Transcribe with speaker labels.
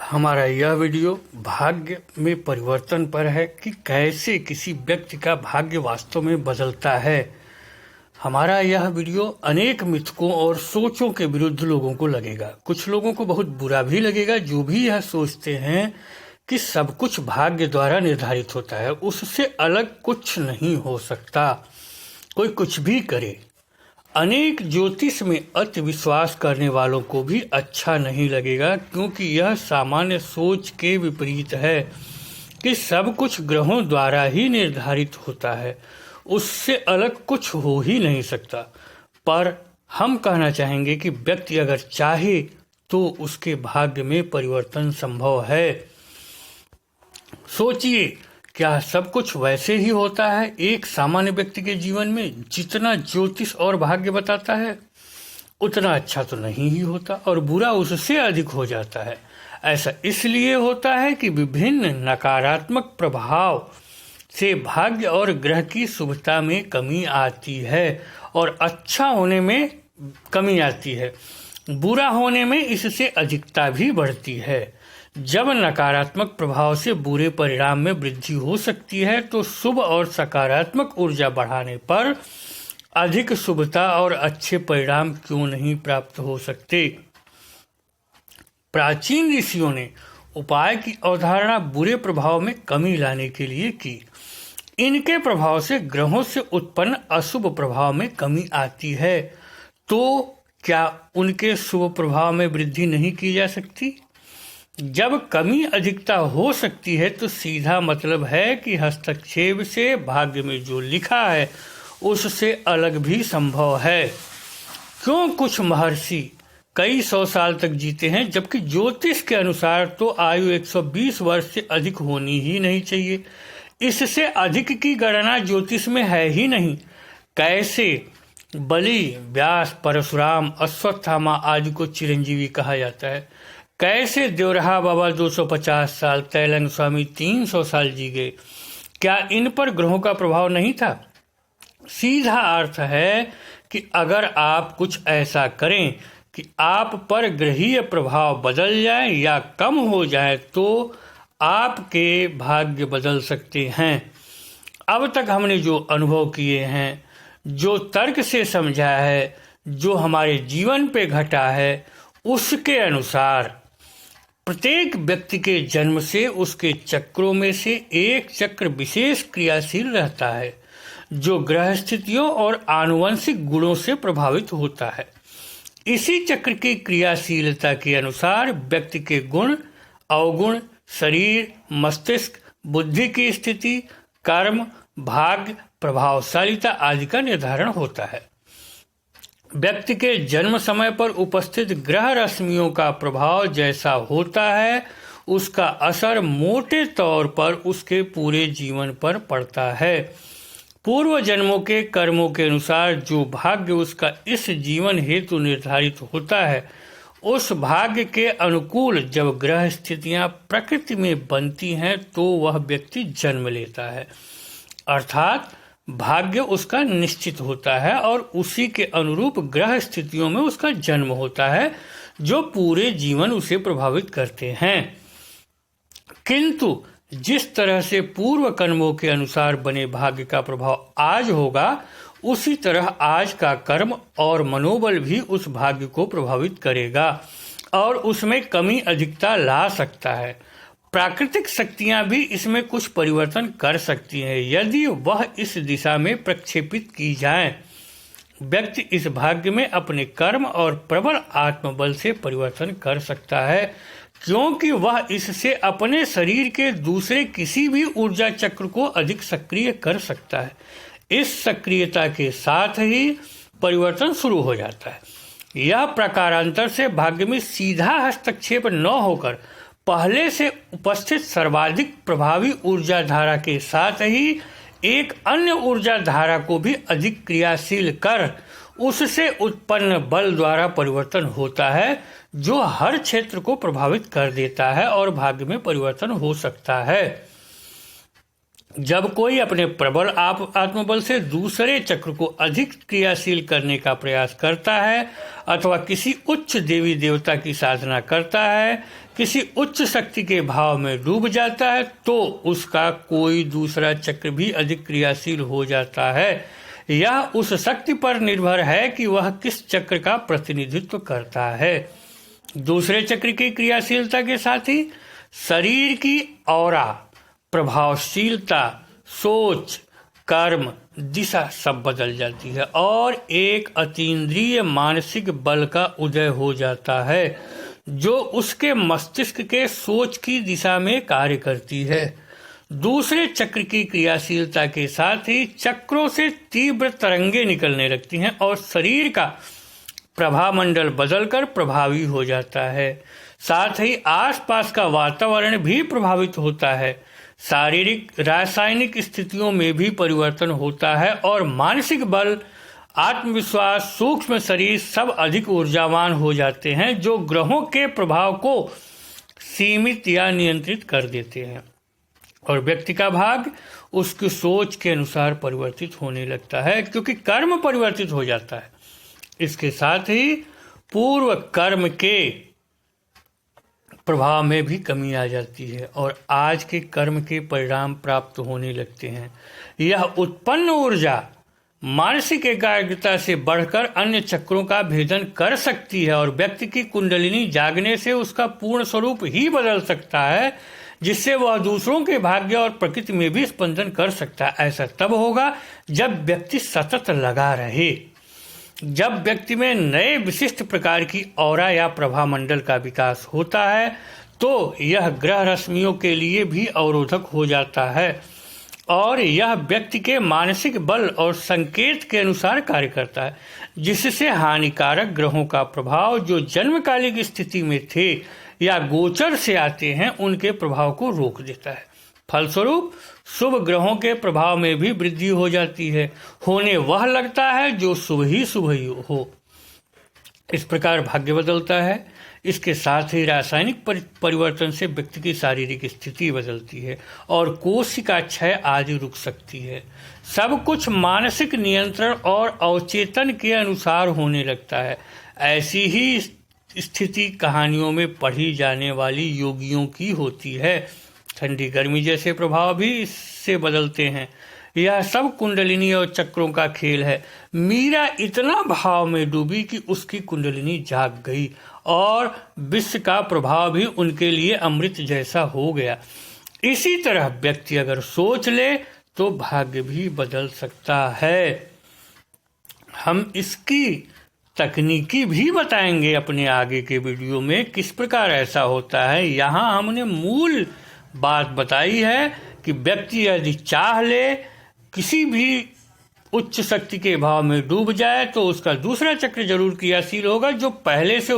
Speaker 1: हमारा यह वीडियो भाग्य में परिवर्तन पर है कि कैसे किसी व्यक्ति का भाग्य वास्तव में बदलता है। हमारा यह वीडियो अनेक मिथकों और सोचों के विरुद्ध लोगों को लगेगा। कुछ लोगों को बहुत बुरा भी लगेगा जो भी यह सोचते हैं कि सब कुछ भाग्य द्वारा निर्धारित होता है, उससे अलग कुछ नहीं हो सकता, कोई कुछ भी करे। अनेक ज्योतिष में अति विश्वास करने वालों को भी अच्छा नहीं लगेगा, क्योंकि यह सामान्य सोच के विपरीत है कि सब कुछ ग्रहों द्वारा ही निर्धारित होता है, उससे अलग कुछ हो ही नहीं सकता। पर हम कहना चाहेंगे कि व्यक्ति अगर चाहे तो उसके भाग्य में परिवर्तन संभव है। सोचिए, क्या सब कुछ वैसे ही होता है? एक सामान्य व्यक्ति के जीवन में जितना ज्योतिष और भाग्य बताता है उतना अच्छा तो नहीं ही होता, और बुरा उससे अधिक हो जाता है। ऐसा इसलिए होता है कि विभिन्न नकारात्मक प्रभाव से भाग्य और ग्रह की शुभता में कमी आती है और अच्छा होने में कमी आती है। बुरा होने में इससे अधिकता भी बढ़ती है। जब नकारात्मक प्रभाव से बुरे परिणाम में वृद्धि हो सकती है, तो शुभ और सकारात्मक ऊर्जा बढ़ाने पर अधिक शुभता और अच्छे परिणाम क्यों नहीं प्राप्त हो सकते। प्राचीन ऋषियों ने उपाय की अवधारणा बुरे प्रभाव में कमी लाने के लिए की। इनके प्रभाव से ग्रहों से उत्पन्न अशुभ प्रभाव में कमी आती है, तो क्या उनके शुभ प्रभाव में वृद्धि नहीं की जा सकती? जब कमी अधिकता हो सकती है तो सीधा मतलब है कि हस्तक्षेप से भाग्य में जो लिखा है उससे अलग भी संभव है। क्यों कुछ महर्षि कई 100 साल तक जीते हैं, जबकि ज्योतिष के अनुसार तो आयु 120 वर्ष से अधिक होनी ही नहीं चाहिए। इससे अधिक की गणना ज्योतिष में है ही नहीं। कैसे बलि, व्यास, परशुराम, अश्वत्थामा आदि को चिरंजीवी कहा जाता है? कैसे देवरहा बाबा 250 साल, तैलंग स्वामी 300 साल जी गए? क्या इन पर ग्रहों का प्रभाव नहीं था? सीधा अर्थ है कि अगर आप कुछ ऐसा करें कि आप पर ग्रहीय प्रभाव बदल जाए या कम हो जाए तो आपके भाग्य बदल सकते हैं। अब तक हमने जो अनुभव किए हैं, जो तर्क से समझा है, जो हमारे जीवन पे घटा है, उसके अनुसार प्रत्येक व्यक्ति के जन्म से उसके चक्रों में से एक चक्र विशेष क्रियाशील रहता है, जो ग्रह स्थितियों और आनुवंशिक गुणों से प्रभावित होता है। इसी चक्र की क्रियाशीलता के अनुसार व्यक्ति के गुण, अवगुण, शरीर, मस्तिष्क, बुद्धि की स्थिति, कर्म, भाग्य, प्रभावशालीता आदि का निर्धारण होता है। व्यक्ति के जन्म समय पर उपस्थित ग्रह रश्मियों का प्रभाव जैसा होता है, उसका असर मोटे तौर पर उसके पूरे जीवन पर पड़ता है। पूर्व जन्मों के कर्मों के अनुसार जो भाग्य उसका इस जीवन हेतु निर्धारित होता है, उस भाग्य के अनुकूल जब ग्रह स्थितियां प्रकृति में बनती हैं तो वह व्यक्ति जन्म लेता है। अर्थात भाग्य उसका निश्चित होता है और उसी के अनुरूप ग्रह स्थितियों में उसका जन्म होता है, जो पूरे जीवन उसे प्रभावित करते हैं। किंतु जिस तरह से पूर्व कर्मों के अनुसार बने भाग्य का प्रभाव आज होगा, उसी तरह आज का कर्म और मनोबल भी उस भाग्य को प्रभावित करेगा और उसमें कमी अधिकता ला सकता है। प्राकृतिक शक्तियां भी इसमें कुछ परिवर्तन कर सकती हैं यदि वह इस दिशा में प्रक्षेपित की जाएं। व्यक्ति इस भाग्य में अपने कर्म और प्रबल आत्मबल से परिवर्तन कर सकता है, क्योंकि वह इससे अपने शरीर के दूसरे किसी भी ऊर्जा चक्र को अधिक सक्रिय कर सकता है। इस सक्रियता के साथ ही परिवर्तन शुरू हो जाता है। यह प्रकारांतर से भाग्य में सीधा हस्तक्षेप न होकर पहले से उपस्थित सर्वाधिक प्रभावी ऊर्जा धारा के साथ ही एक अन्य ऊर्जा धारा को भी अधिक क्रियाशील कर उससे उत्पन्न बल द्वारा परिवर्तन होता है, जो हर क्षेत्र को प्रभावित कर देता है और भाग्य में परिवर्तन हो सकता है। जब कोई अपने प्रबल आत्मबल से दूसरे चक्र को अधिक क्रियाशील करने का प्रयास करता है अथवा किसी उच्च देवी देवता की साधना करता है, किसी उच्च शक्ति के भाव में डूब जाता है, तो उसका कोई दूसरा चक्र भी अधिक क्रियाशील हो जाता है। यह उस शक्ति पर निर्भर है कि वह किस चक्र का प्रतिनिधित्व करता है। दूसरे चक्र की क्रियाशीलता के साथ ही शरीर की ऑरा, प्रभावशीलता, सोच, कर्म, दिशा सब बदल जाती है और एक अतीन्द्रिय मानसिक बल का उदय हो जाता है जो उसके मस्तिष्क के सोच की दिशा में कार्य करती है। दूसरे चक्र की क्रियाशीलता के साथ ही चक्रों से तीव्र तरंगे निकलने लगती हैं और शरीर का प्रभामंडल बदलकर प्रभावी हो जाता है। साथ ही आसपास का वातावरण भी प्रभावित होता है। शारीरिक रासायनिक स्थितियों में भी परिवर्तन होता है और मानसिक बल, आत्मविश्वास, सूक्ष्म शरीर सब अधिक ऊर्जावान हो जाते हैं, जो ग्रहों के प्रभाव को सीमित या नियंत्रित कर देते हैं और व्यक्ति का भाग्य उसकी सोच के अनुसार परिवर्तित होने लगता है, क्योंकि कर्म परिवर्तित हो जाता है। इसके साथ ही पूर्व कर्म के प्रभाव में भी कमी आ जाती है और आज के कर्म के परिणाम प्राप्त होने लगते हैं। यह उत्पन्न ऊर्जा मानसिक एकाग्रता से बढ़कर अन्य चक्रों का भेदन कर सकती है और व्यक्ति की कुंडलिनी जागने से उसका पूर्ण स्वरूप ही बदल सकता है, जिससे वह दूसरों के भाग्य और प्रकृति में भी स्पंदन कर सकता है। ऐसा तब होगा जब व्यक्ति सतत लगा रहे। जब व्यक्ति में नए विशिष्ट प्रकार की ऑरा या प्रभामंडल का विकास होता है तो यह ग्रह रश्मियों के लिए भी अवरोधक हो जाता है और यह व्यक्ति के मानसिक बल और संकेत के अनुसार कार्य करता है, जिससे हानिकारक ग्रहों का प्रभाव जो जन्मकालिक स्थिति में थे या गोचर से आते हैं उनके प्रभाव को रोक देता है। फलस्वरूप शुभ ग्रहों के प्रभाव में भी वृद्धि हो जाती है। होने वह लगता है जो शुभ ही हो। इस प्रकार भाग्य बदलता है। इसके साथ ही रासायनिक परिवर्तन से व्यक्ति की शारीरिक स्थिति बदलती है और कोशिका क्षय आदि रुक सकती है। सब कुछ मानसिक नियंत्रण और अवचेतन के अनुसार होने लगता है। ऐसी ही स्थिति कहानियों में पढ़ी जाने वाली योगियों की होती है। ठंडी गर्मी जैसे प्रभाव भी इससे बदलते हैं। यह सब कुंडलिनी और चक्रों का खेल है। मीरा इतना भाव में डूबी कि उसकी कुंडलिनी जाग गई और विश्व का प्रभाव भी उनके लिए अमृत जैसा हो गया। इसी तरह व्यक्ति अगर सोच ले तो भाग्य भी बदल सकता है। हम इसकी तकनीकी भी बताएंगे अपने आगे के वीडियो में, किस प्रकार ऐसा होता है। यहाँ हमने मूल बात बताई है कि व्यक्ति यदि चाह ले, किसी भी उच्च शक्ति के भाव में डूब जाए तो उसका दूसरा चक्र जरूर क्रियाशील होगा जो पहले से